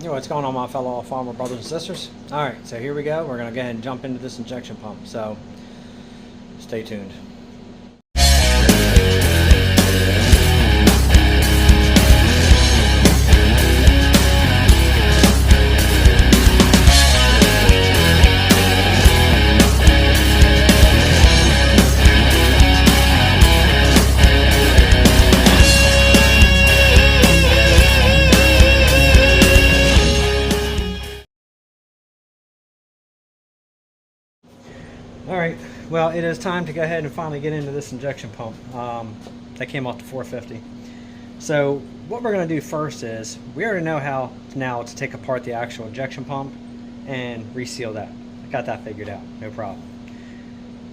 You know what's going on, my fellow farmer brothers and sisters? Alright, so here we go. We're going to go ahead and jump into this injection pump. So, stay tuned. Alright, well, it is time to go ahead and finally get into this injection pump. That came off the 450. So what we're going to do first is, we already know how now to take apart the actual injection pump and reseal that. I got that figured out, no problem.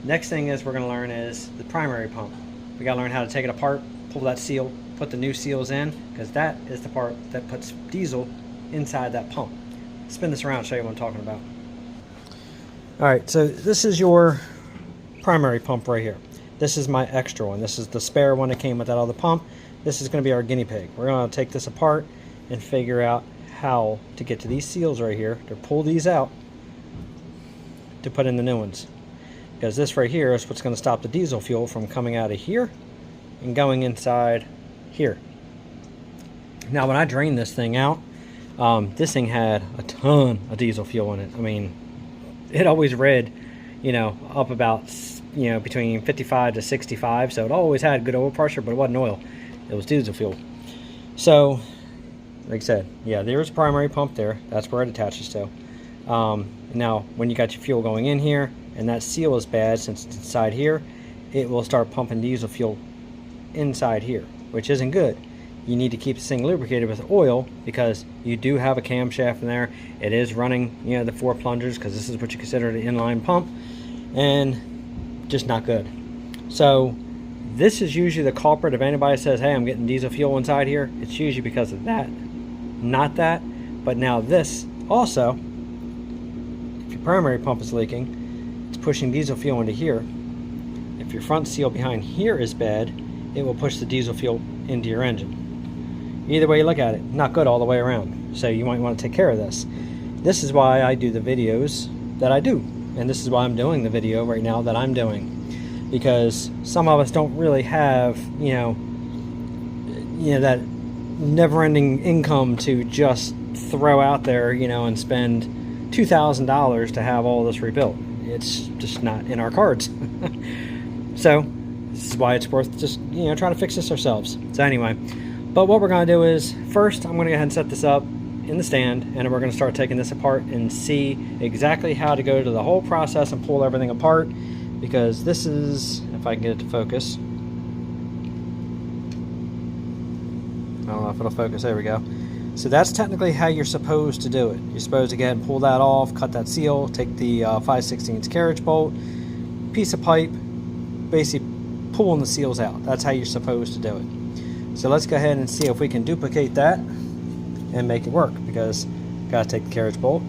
Next thing is we're going to learn is the primary pump. We got to learn how to take it apart, pull that seal, put the new seals in, because that is the part that puts diesel inside that pump. Spin this around and show you what I'm talking about. Alright, so this is your primary pump right here. This is my extra one. This is the spare one that came with that other pump. This is going to be our guinea pig. We're going to take this apart and figure out how to get to these seals right here, to pull these out, to put in the new ones. Because this right here is what's going to stop the diesel fuel from coming out of here and going inside here. Now when I drained this thing out, this thing had a ton of diesel fuel in it. I mean, it always read, you know, up about, you know, between 55 to 65, so it always had good oil pressure, but it wasn't oil, it was diesel fuel. So like I said, yeah, there's a primary pump there, that's where it attaches to. Now when you got your fuel going in here and that seal is bad since it's inside here, it will start pumping diesel fuel inside here, which isn't good. You need to keep this thing lubricated with oil because you do have a camshaft in there. It is running, you know, the 4 plungers, because this is what you consider an inline pump, and just not good. So this is usually the culprit. If anybody says, hey, I'm getting diesel fuel inside here, it's usually because of that, not that. But now this also, if your primary pump is leaking, it's pushing diesel fuel into here. If your front seal behind here is bad, it will push the diesel fuel into your engine. Either way you look at it, not good all the way around. So you might want to take care of this. This is why I do the videos that I do. And this is why I'm doing the video right now that I'm doing. Because some of us don't really have, you know, that never-ending income to just throw out there, you know, and spend $2,000 to have all this rebuilt. It's just not in our cards. So this is why it's worth just, you know, trying to fix this ourselves. So anyway, but what we're going to do is, first I'm going to go ahead and set this up in the stand, and we're going to start taking this apart and see exactly how to go to the whole process and pull everything apart, because this is, if I can get it to focus, I don't know if it'll focus, there we go. So that's technically how you're supposed to do it. You're supposed to go ahead and pull that off, cut that seal, take the 5/16 carriage bolt, piece of pipe, basically pulling the seals out. That's how you're supposed to do it. So let's go ahead and see if we can duplicate that and make it work, because got to take the carriage bolt,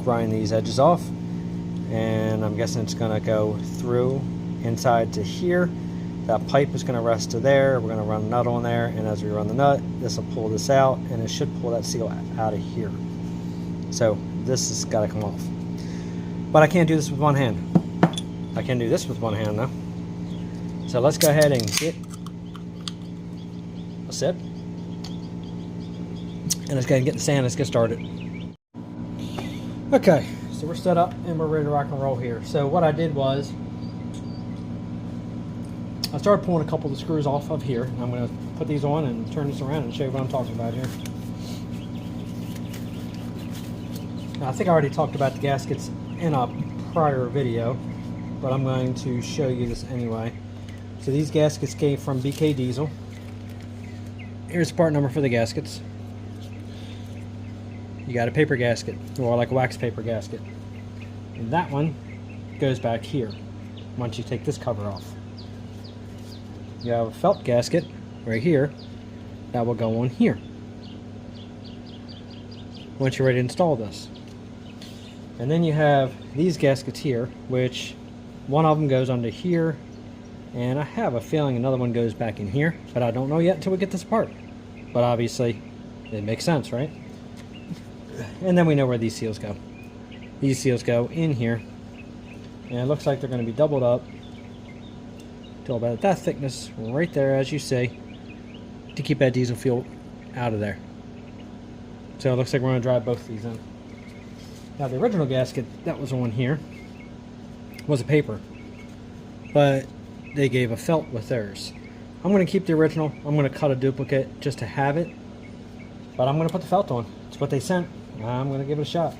grind these edges off, and I'm guessing it's going to go through inside to here. That pipe is going to rest to there. We're going to run a nut on there, and as we run the nut, this will pull this out, and it should pull that seal out of here. So this has got to come off. But I can't do this with one hand. I can do this with one hand though. So let's go ahead and get a sip. And let's go ahead and get the sand. Let's get started. Okay, so we're set up and we're ready to rock and roll here. So what I did was, I started pulling a couple of the screws off of here. I'm going to put these on and turn this around and show you what I'm talking about here. Now, I think I already talked about the gaskets in a prior video, but I'm going to show you this anyway. So these gaskets came from BK Diesel. Here's the part number for the gaskets. You got a paper gasket, or like a wax paper gasket. And that one goes back here once you take this cover off. You have a felt gasket right here that will go on here once you're ready to install this. And then you have these gaskets here, which one of them goes under here, and I have a feeling another one goes back in here, but I don't know yet until we get this apart. But obviously it makes sense, right? And then we know where these seals go. These seals go in here, and it looks like they're going to be doubled up to about that thickness right there, as you see, to keep that diesel fuel out of there. So it looks like we're going to drive both of these in. Now the original gasket that was on here was a paper, but they gave a felt with theirs. I'm going to keep the original. I'm going to cut a duplicate just to have it, but I'm going to put the felt on. It's what they sent. I'm going to give it a shot.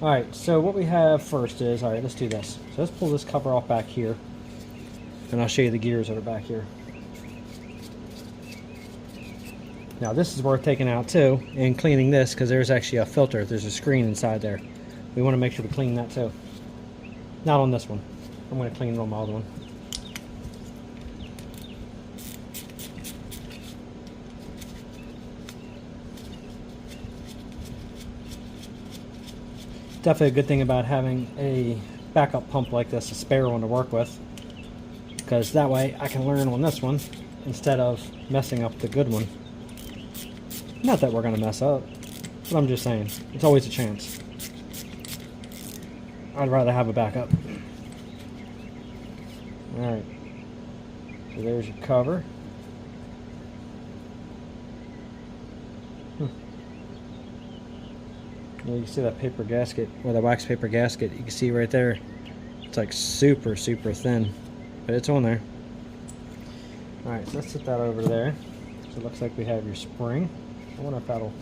Alright, so what we have first is, alright, let's do this. So let's pull this cover off back here, and I'll show you the gears that are back here. Now this is worth taking out too, and cleaning this, because there's actually a filter. There's a screen inside there. We want to make sure to clean that too. Not on this one. I'm going to clean it on my other one. Definitely a good thing about having a backup pump like this, a spare one to work with, because that way I can learn on this one instead of messing up the good one. Not that we're going to mess up, but I'm just saying, it's always a chance. I'd rather have a backup. Alright, so there's your cover. You can see that paper gasket, or the wax paper gasket, you can see right there. It's like super, super thin, but it's on there. Alright, so let's set that over there. So it looks like we have your spring. I wonder if that'll...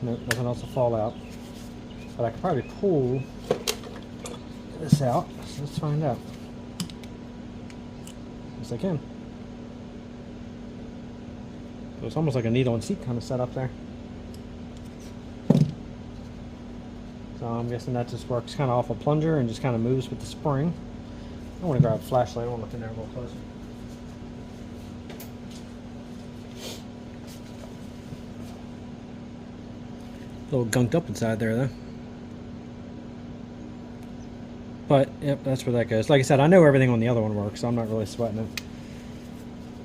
Nope, nothing else will fall out. But I could probably pull this out, so let's find out. Yes, I can. So it's almost like a needle and seat kind of set up there. So I'm guessing that just works kind of off a plunger and just kind of moves with the spring. I want to grab a flashlight. I want to look in there a little closer. A little gunked up inside there though. But yep, that's where that goes. Like I said, I know everything on the other one works, so I'm not really sweating it.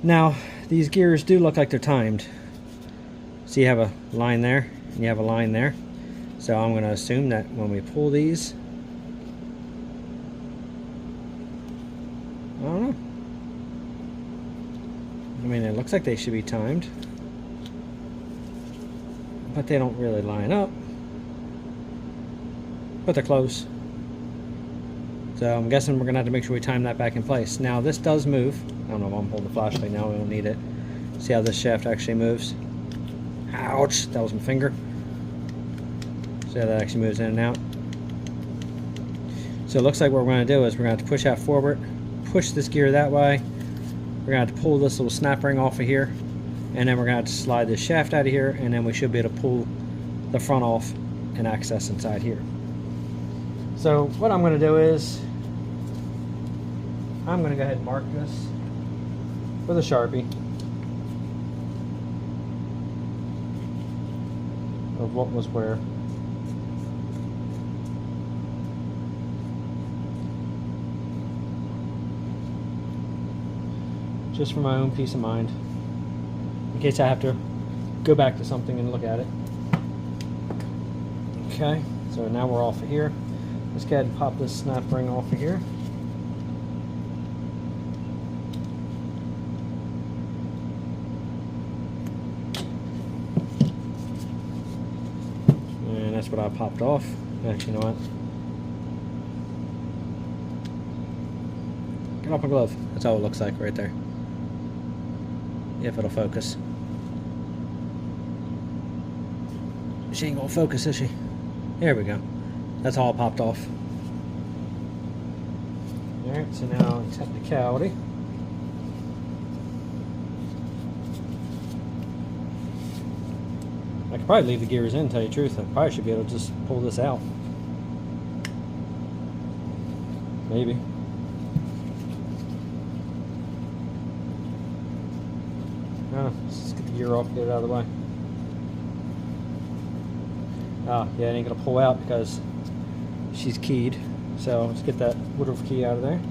Now, these gears do look like they're timed. So you have a line there, and you have a line there. So I'm going to assume that when we pull these, I don't know. I mean, it looks like they should be timed, but they don't really line up. But they're close. So I'm guessing we're going to have to make sure we time that back in place. Now this does move. I don't know if I'm holding the flashlight now, we don't need it. See how this shaft actually moves? Ouch, that was my finger. See how that actually moves in and out? So it looks like what we're going to do is we're going to have to push that forward, push this gear that way. We're going to have to pull this little snap ring off of here, and then we're going to have to slide this shaft out of here, and then we should be able to pull the front off and access inside here. So what I'm going to do is I'm going to go ahead and mark this with a Sharpie of what was where. Just for my own peace of mind, in case I have to go back to something and look at it. Okay, so now we're off of here. Let's go ahead and pop this snap ring off of here. And that's what I popped off. Actually, you know what? Get off my glove. That's all it looks like right there. If it'll focus. She ain't gonna focus, is she? There we go. That's all popped off. Alright, so now in technicality, I could probably leave the gears in, tell you the truth. I probably should be able to just pull this out. Maybe. Let's just get the gear off, get it out of the way. Oh, yeah, it ain't gonna pull out because she's keyed. So let's get that Woodruff key out of there.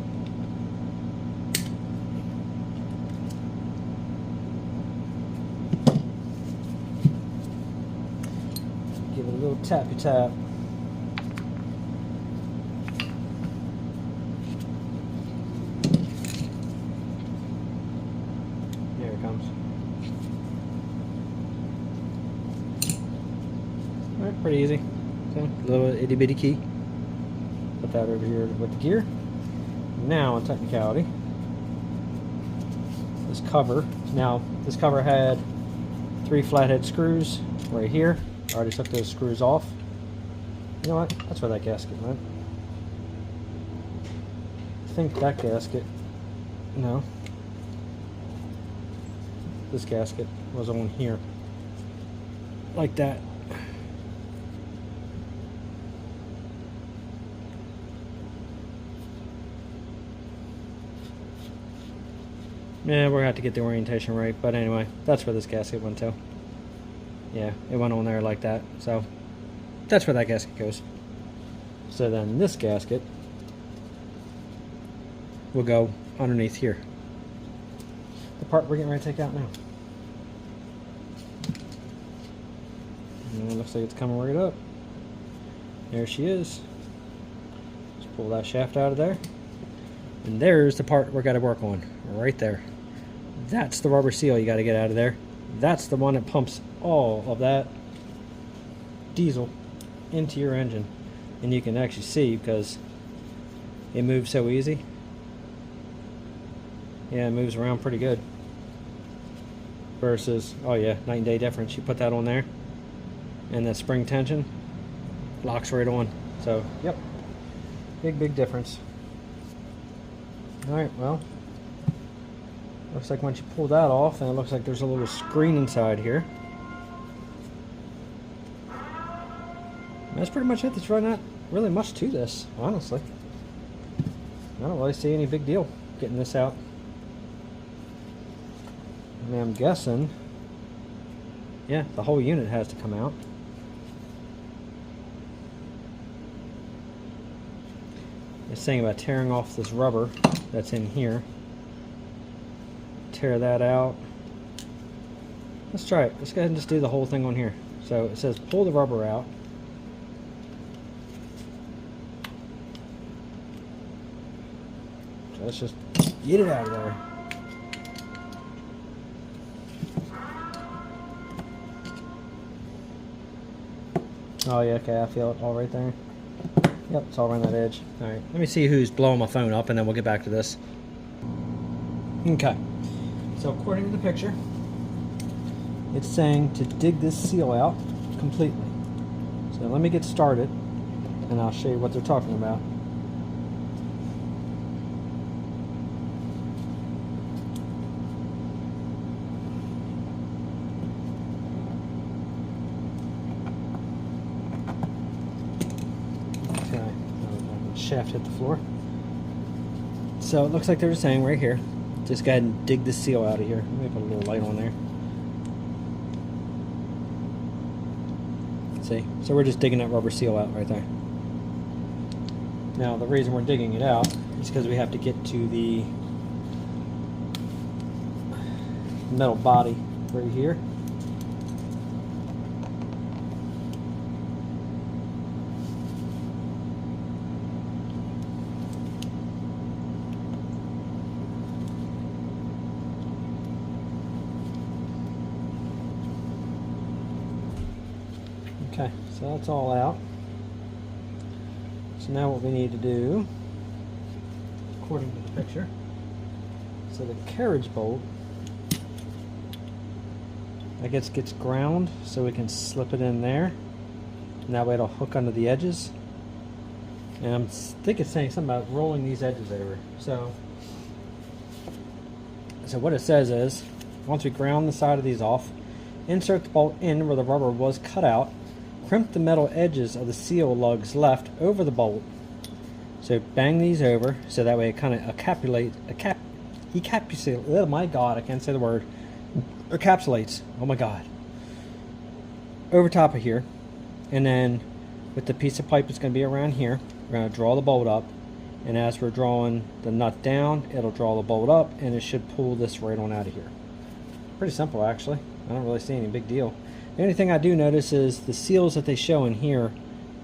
little tappy tap. There it comes. Alright, pretty easy. So, little itty bitty key. Put that over here with the gear. Now, in technicality, this cover. Now, this cover had 3 flathead screws right here. I already took those screws off. You know what? That's where that gasket went. I think that gasket. No. This gasket was on here. Like that. Yeah, we're gonna have to get the orientation right, but anyway, that's where this gasket went to. Yeah, it went on there like that, so that's where that gasket goes. So then this gasket will go underneath here. The part we're getting ready to take out now. And it looks like it's coming right up. There she is. Just pull that shaft out of there. And there's the part we're got to work on, right there. That's the rubber seal you got to get out of there. That's the one that pumps all of that diesel into your engine. And you can actually see because it moves so easy. Yeah, it moves around pretty good. Versus, oh yeah, night and day difference. You put that on there and that spring tension locks right on. So, yep, big difference. Alright, well, looks like once you pull that off, and it looks like there's a little screen inside here. And that's pretty much it. There's really not really much to this, honestly. I don't really see any big deal getting this out. I mean, I'm guessing, yeah, the whole unit has to come out. It's saying about tearing off this rubber that's in here. Tear that out. Let's try it. Let's go ahead and just do the whole thing on here. So it says pull the rubber out. So let's just get it out of there. Oh yeah, okay, I feel it all right there. Yep, it's all around that edge. Alright, let me see who's blowing my phone up and then we'll get back to this. Okay, so according to the picture, it's saying to dig this seal out completely. So let me get started and I'll show you what they're talking about. Shaft hit the floor. So it looks like they're saying right here, just go ahead and dig this seal out of here. Let me put a little light on there. See? So we're just digging that rubber seal out right there. Now the reason we're digging it out is because we have to get to the metal body right here. Okay, so that's all out. So now what we need to do, according to the picture, so the carriage bolt, I guess gets ground so we can slip it in there. And that way it'll hook under the edges. And I think it's saying something about rolling these edges over. So what it says is, once we ground the side of these off, insert the bolt in where the rubber was cut out. Crimp the metal edges of the seal lugs left over the bolt. So bang these over so that way it kind of encapsulates. Oh my god, I can't say the word. Encapsulates. Oh my god. Over top of here. And then with the piece of pipe that's going to be around here, we're going to draw the bolt up. And as we're drawing the nut down, it'll draw the bolt up and it should pull this right on out of here. Pretty simple actually. I don't really see any big deal. The only thing I do notice is the seals that they show in here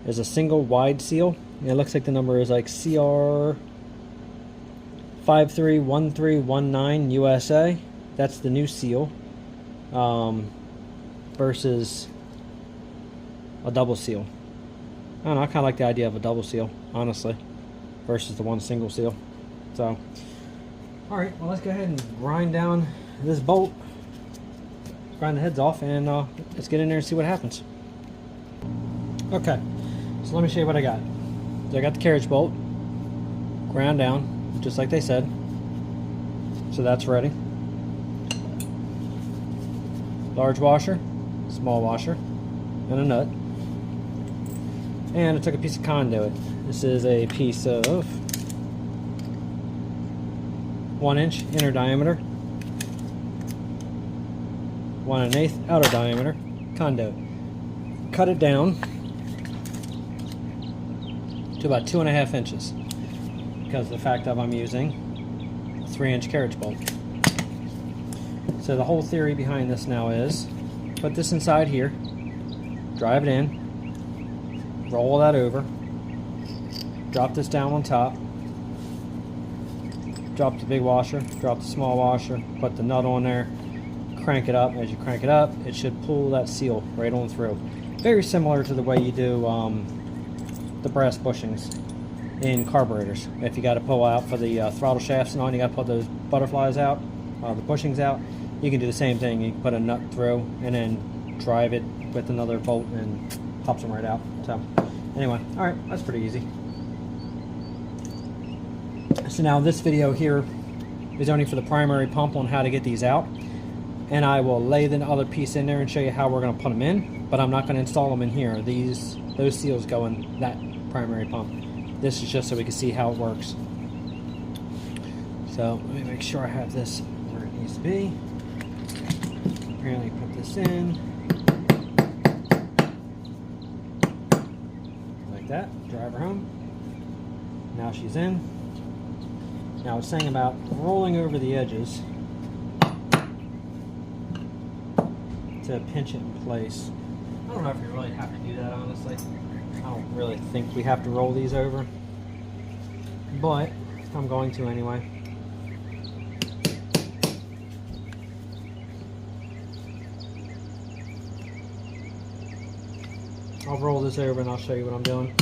is a single wide seal. It looks like the number is like CR 531319 USA. That's the new seal, versus a double seal. I don't know, I kind of like the idea of a double seal, honestly, versus the one single seal. So, alright, well, let's go ahead and grind down this bolt, grind the heads off, and let's get in there and see what happens. Okay, so let me show you what I got. So I got the carriage bolt ground down, just like they said. So that's ready. Large washer, small washer, and a nut. And I took a piece of conduit. This is a piece of 1-inch inner diameter, 1 1/8 outer diameter conduit. Cut it down to about 2.5 inches because of the fact that I'm using a 3-inch carriage bolt. So the whole theory behind this now is put this inside here, drive it in, roll that over, drop this down on top, drop the big washer, drop the small washer, put the nut on there, crank it up. As you crank it up, it should pull that seal right on through. Very similar to the way you do the brass bushings in carburetors. If you got to pull out for the throttle shafts and on, you got to pull those butterflies out, the bushings out. You can do the same thing. You can put a nut through and then drive it with another bolt and pops them right out. So anyway, all right, that's pretty easy. So now this video here is only for the primary pump on how to get these out, and I will lay the other piece in there and show you how we're going to put them in, but I'm not going to install them in here. Those seals go in that primary pump. This is just so we can see how it works. So let me make sure I have this where it needs to be. Apparently put this in like that, drive her home. Now she's in. Now I was saying about rolling over the edges to pinch it in place. I don't know if you really have to do that, honestly. I don't really think we have to roll these over, but I'm going to anyway. I'll roll this over and I'll show you what I'm doing.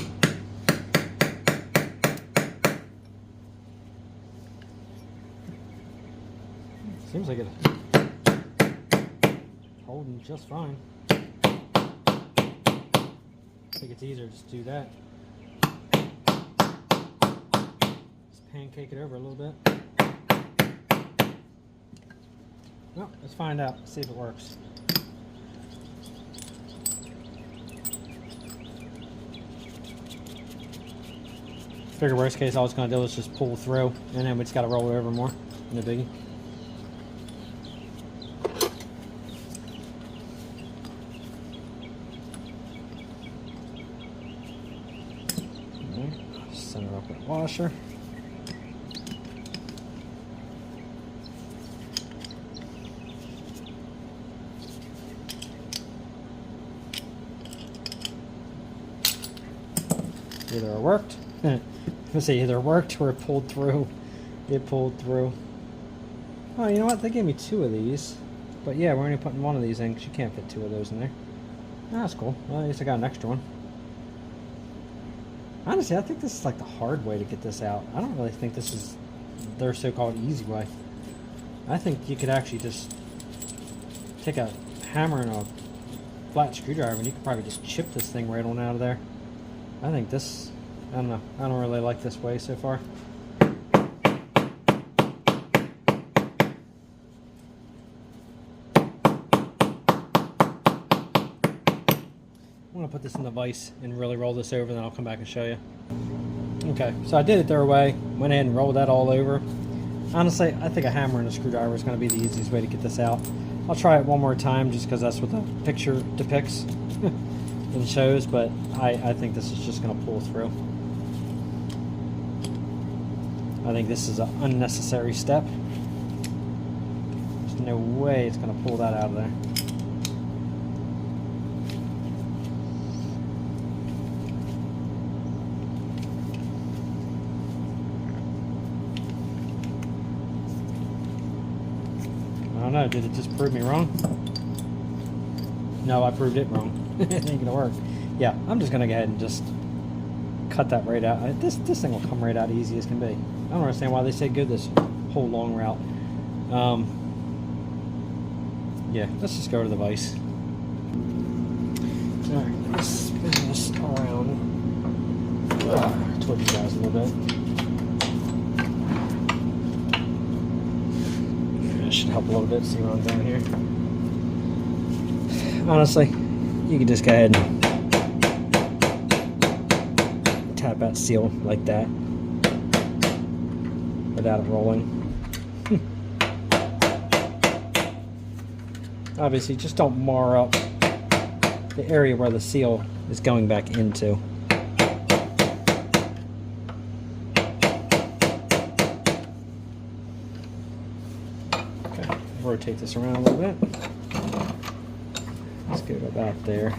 Seems like it's holding just fine. I think it's easier to just do that. Just pancake it over a little bit. Well, let's find out, see if it works. Figure worst case, all it's going to do is just pull through, and then we just got to roll it over more. No biggie. Center up that washer. Either it worked. Let's see, either it worked or it pulled through. It pulled through. Oh, you know what? They gave me 2 of these. But yeah, we're only putting 1 of these in because you can't fit 2 of those in there. Oh, that's cool. Well, at least I got an extra one. Honestly, I think this is like the hard way to get this out. I don't really think this is their so-called easy way. I think you could actually just take a hammer and a flat screwdriver and you could probably just chip this thing right on out of there. I think this, I don't know, I don't really like this way so far. I'm going to put this in the vise and really roll this over, then I'll come back and show you. Okay, so I did it their way, went ahead and rolled that all over. Honestly, I think a hammer and a screwdriver is going to be the easiest way to get this out. I'll try it one more time just because that's what the picture depicts and shows, but I think this is just going to pull through. I think this is an unnecessary step. There's no way it's going to pull that out of there. know, did it just prove me wrong? No, I proved it wrong. It ain't gonna work. Yeah, I'm just gonna go ahead and just cut that right out. This thing will come right out easy as can be. I don't understand why they say go this whole long route. Yeah, let's just go to the vise. Alright, let's spin this around. Torch you guys a little bit. That should help a little bit. See what I'm doing here. Honestly, you can just go ahead and tap that seal like that without it rolling. Obviously, just don't mar up the area where the seal is going back into. Okay, rotate this around a little bit. Let's get it about there.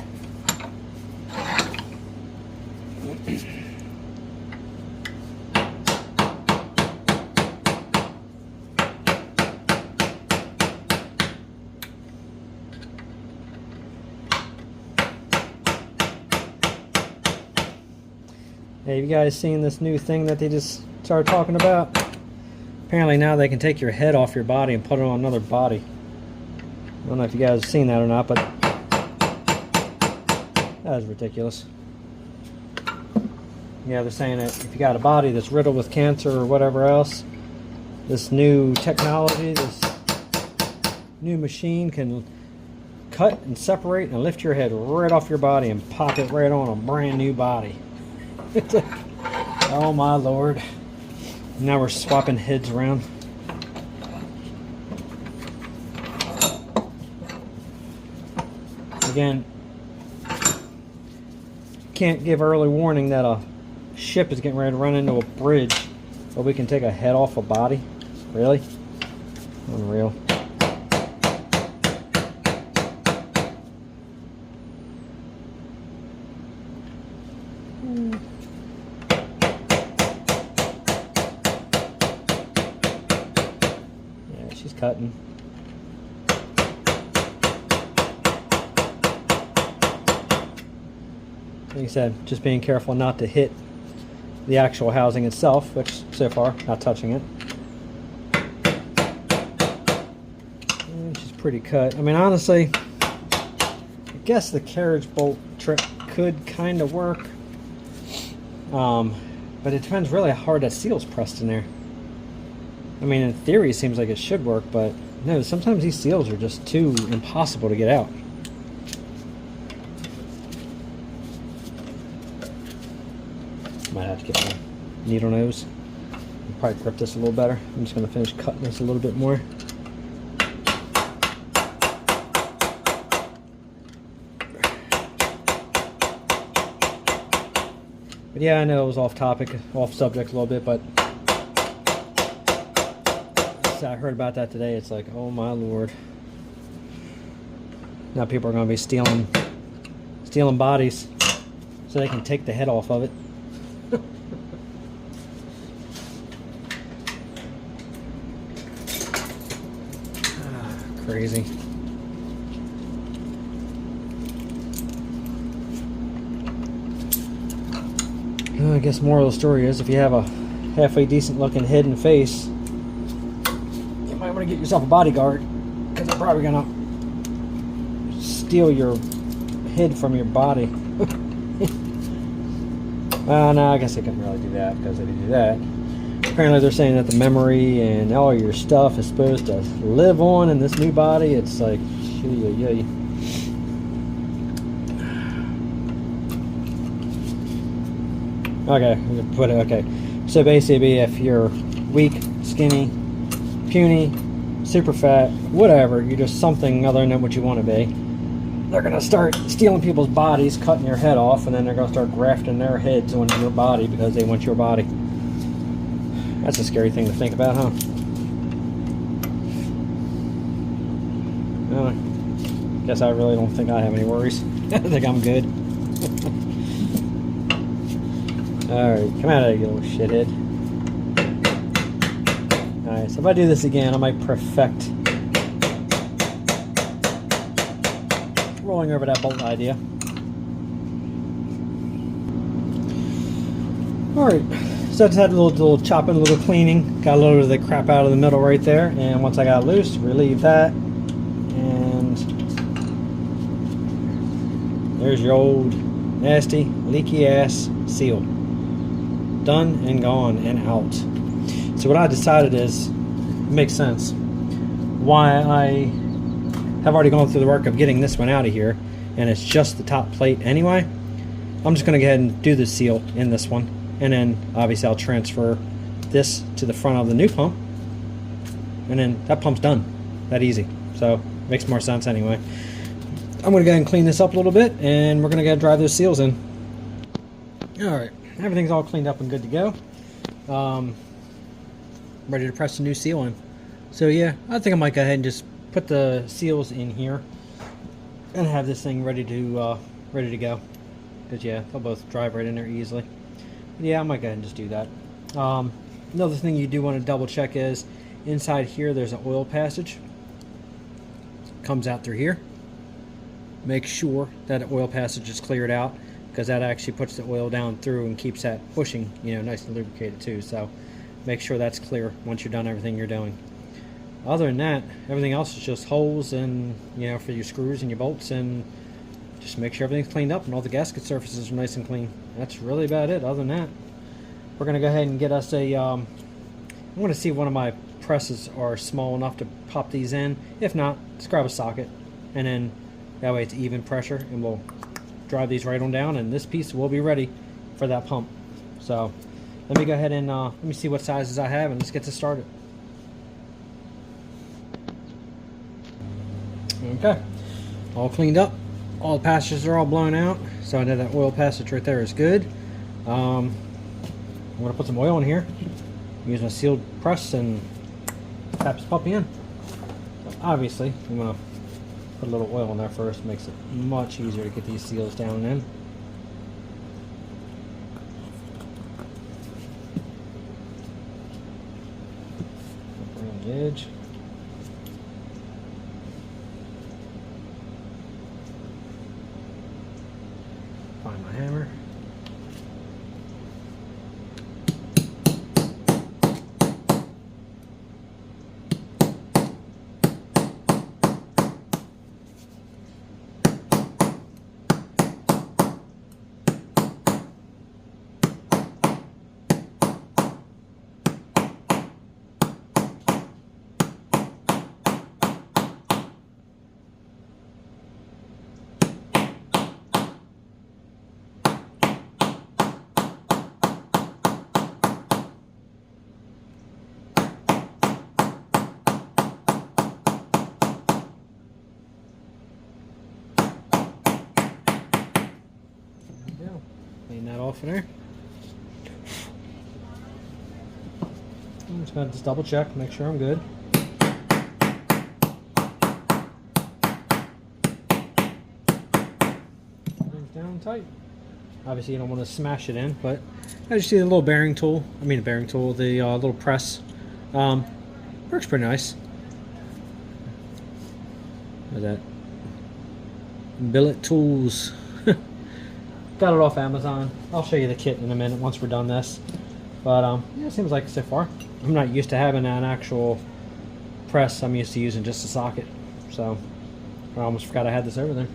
Hey, have you guys seen this new thing that they just started talking about? Apparently now they can take your head off your body and put it on another body. I don't know if you guys have seen that or not, but that is ridiculous. Yeah, they're saying that if you got a body that's riddled with cancer or whatever else, this new technology, this new machine can cut and separate and lift your head right off your body and pop it right on a brand new body. It's like, oh my lord. Now we're swapping heads around. Again, can't give early warning that a ship is getting ready to run into a bridge, but we can take a head off a body? Really? Unreal. Yeah, she's cutting. Like I said, just being careful not to hit the actual housing itself, which so far, not touching it. And she's pretty cut. I mean, honestly, I guess the carriage bolt trick could kind of work. But it depends really how hard that seal's pressed in there. I mean, in theory, it seems like it should work, but no, sometimes these seals are just too impossible to get out. Might have to get my needle nose. I'll probably grip this a little better. I'm just going to finish cutting this a little bit more. But yeah, I know it was off topic, off subject a little bit, but I heard about that today. It's like, oh my lord. Now people are going to be stealing bodies so they can take the head off of it. Crazy. Well, I guess moral of the story is if you have a halfway decent looking head and face, you might want to get yourself a bodyguard, because they're probably going to steal your head from your body. Well, no, I guess they couldn't really do that, because if they do that, apparently they're saying that the memory and all your stuff is supposed to live on in this new body. It's like, yay. Okay, I'm gonna put it, okay. So basically, if you're weak, skinny, puny, super fat, whatever, you're just something other than what you want to be, they're gonna start stealing people's bodies, cutting your head off, and then they're gonna start grafting their heads onto your body because they want your body. That's a scary thing to think about, huh? Well, I guess I really don't think I have any worries. I think I'm good. Alright, come out of there, you little shithead. Alright, so if I do this again, I might perfect rolling over that bolt idea. Alright, so I just had a little chopping, a little cleaning. Got a little of the crap out of the middle right there, and once I got it loose, relieve that. And there's your old nasty, leaky ass seal. Done and gone and out. So what I decided is, it makes sense why I have already gone through the work of getting this one out of here, and it's just the top plate anyway. I'm just going to go ahead and do the seal in this one, and then obviously I'll transfer this to the front of the new pump, and then that pump's done. That easy. So makes more sense anyway. I'm going to go ahead and clean this up a little bit, and we're going to go drive those seals in. Alright, everything's all cleaned up and good to go. Ready to press the new seal in. So yeah, I think I might go ahead and just put the seals in here and have this thing ready to go. Because yeah, they'll both drive right in there easily. But yeah, I might go ahead and just do that. Another thing you do want to double check is inside here there's an oil passage. Comes out through here. Make sure that oil passage is cleared out, because that actually puts the oil down through and keeps that bushing, you know, nice and lubricated too. So make sure that's clear once you're done everything you're doing. Other than that, everything else is just holes and, you know, for your screws and your bolts, and just make sure everything's cleaned up and all the gasket surfaces are nice and clean. That's really about it. Other than that, we're gonna go ahead and get us a I want to see if one of my presses are small enough to pop these in. If not, just grab a socket, and then that way it's even pressure, and we'll drive these right on down, and this piece will be ready for that pump. So let me go ahead and let me see what sizes I have, and let's get this started. Okay, all cleaned up, all the passages are all blown out, so I know that oil passage right there is good. I'm going to put some oil in here, use my sealed press, and tap this puppy in. So obviously I'm going to put a little oil in there first, makes it much easier to get these seals down and in. Around the edge. Find my hammer. Clean that off in there. I'm just going to double check, make sure I'm good. Everything's down tight. Obviously you don't want to smash it in, but as you see the little bearing tool, the little press, works pretty nice. Look at that. Billet Tools. Got it off Amazon. I'll show you the kit in a minute once we're done this. But yeah, it seems like so far. I'm not used to having an actual press. I'm used to using just a socket. So I almost forgot I had this over there.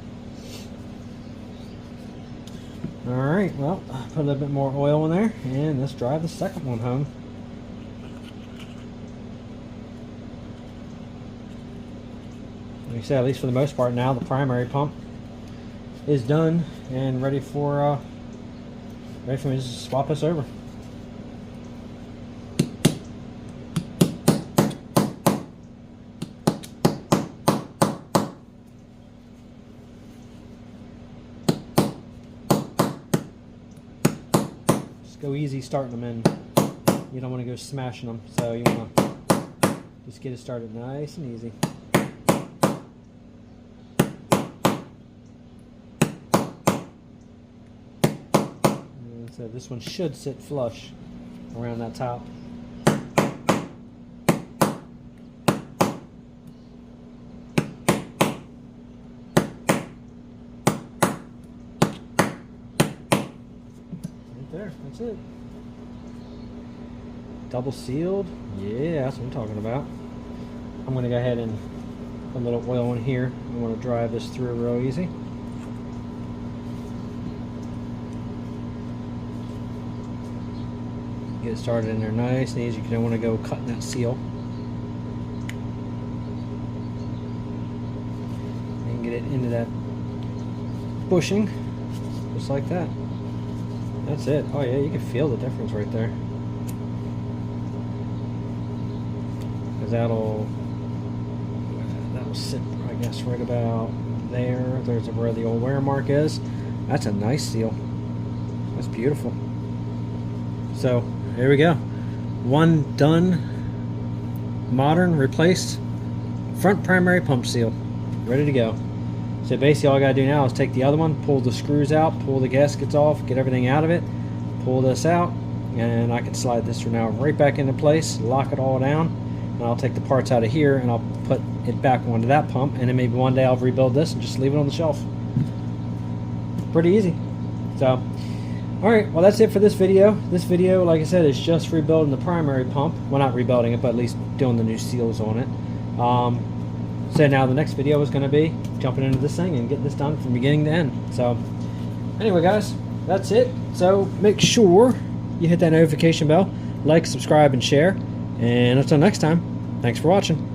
Alright, well, put a little bit more oil in there, and let's drive the second one home. Like I said, at least for the most part now, the primary pump is done and ready for me to just swap this over. Just go easy starting them in. You don't want to go smashing them, so you want to just get it started nice and easy. So this one should sit flush around that top. there. That's it. Double sealed. Yeah, that's what I'm talking about. I'm going to go ahead and put a little oil in here. I want to drive this through real easy. Get it started in there nice and easy. You don't want to go cutting that seal. And get it into that bushing, just like that. That's it. Oh yeah, you can feel the difference right there. Because that'll sit, I guess, right about there. There's where the old wear mark is. That's a nice seal. That's beautiful. So there we go. One done, modern, replaced front primary pump seal. Ready to go. So basically all I gotta do now is take the other one, pull the screws out, pull the gaskets off, get everything out of it, pull this out, and I can slide this now right back into place, lock it all down, and I'll take the parts out of here and I'll put it back onto that pump, and then maybe one day I'll rebuild this and just leave it on the shelf. Pretty easy. So, alright, well that's it for this video. This video, like I said, is just rebuilding the primary pump. Well, not rebuilding it, but at least doing the new seals on it. So now the next video is going to be jumping into this thing and getting this done from beginning to end. So anyway guys, that's it. So make sure you hit that notification bell, like, subscribe, and share. And until next time, thanks for watching.